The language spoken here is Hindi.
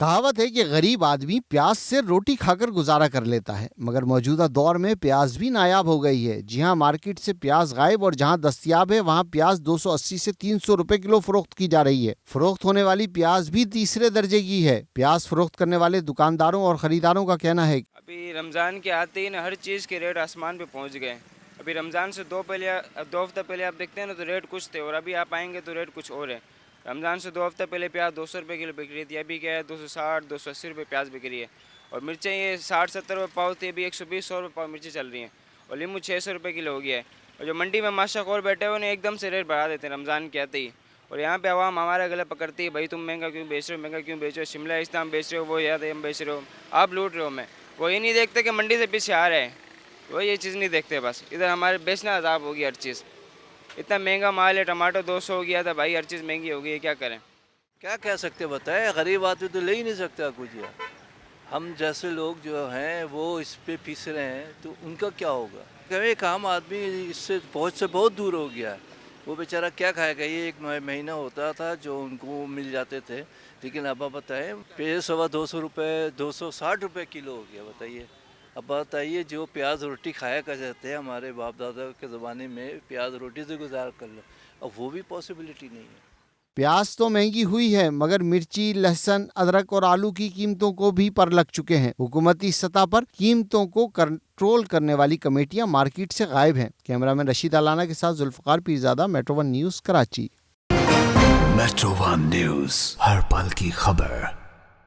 कहावत है कि गरीब आदमी प्याज से रोटी खाकर गुजारा कर लेता है, मगर मौजूदा दौर में प्याज भी नायाब हो गई है। जी हां, मार्केट से प्याज गायब और जहां दस्तयाब है वहां प्याज 280 से 300 रुपए किलो फरोख्त की जा रही है। फरोख्त होने वाली प्याज भी तीसरे दर्जे की है। प्याज फरोख्त करने वाले दुकानदारों और खरीदारों का कहना है अभी रमज़ान के आते ही ना हर चीज़ के रेट आसमान पे पहुंच गए। अभी रमज़ान से दो हफ्ता पहले आप देखते हैं ना तो रेट कुछ थे और अभी आप आएंगे तो रेट कुछ और है। रमज़ान से 2 हफ्ता पहले प्याज 200 रुपये किलो बिक रही थी, अभी क्या है 260 280 रुपये प्याज बिक रही है। और मिर्चें ये 60-70 रुपये पाव थी, अभी 120-100 रुपये पाव मिर्ची चल रही हैं। और नींबू 600 रुपये किलो हो गया है। और जो मंडी में माशाखोर बैठे हुए उन्हें एकदम से रेट बढ़ा देते हैं रमज़ान के आते ही। और यहाँ पे आवाम हमारा गला पकड़ती है, भाई तुम महंगा क्यों बेच रहे हो, महंगा क्यों बेच रहे हो, शिमला इस दाम बेच रहे हो, वो याद हम बेच रहे हो, आप लूट रहे हो। मैं वो ये नहीं देखते कि मंडी से पीछे आ रहे हैं, वो ये चीज़ नहीं देखते। बस इधर हमारे बेचना अजाब हो गया हर चीज़। इतना महंगा माल है, टमाटर 200 हो गया था भाई, हर चीज़ महंगी हो गई है, क्या करें। क्या कह सकते बताए, गरीब आदमी तो ले ही नहीं सकता कुछ यार। हम जैसे लोग जो हैं वो इस पे पीस रहे हैं तो उनका क्या होगा। एक आम आदमी इससे पहुंच से बहुत दूर हो गया है। वो बेचारा क्या खाएगा। ये एक महीना होता था जो उनको मिल जाते थे, लेकिन अब आप बताएं पे 200 रुपये 260 रुपये किलो हो गया। बताइए, अब बताइए जो प्याज रोटी खाया करते थे हमारे बाप दादा के ज़माने में, प्याज रोटी से गुजार कर लो, अब वो भी पॉसिबिलिटी नहीं है। प्याज तो महंगी हुई है, मगर मिर्ची, लहसुन, अदरक और आलू की कीमतों को भी पर लग चुके हैं। हुकूमती सतह पर कीमतों को कंट्रोल करने वाली कमेटियां मार्केट से गायब हैं। कैमरामैन रशीद अलाना के साथ Zulfiqar Pirzada, metro one news, Karachi. Metro one news, हर पल की खबर।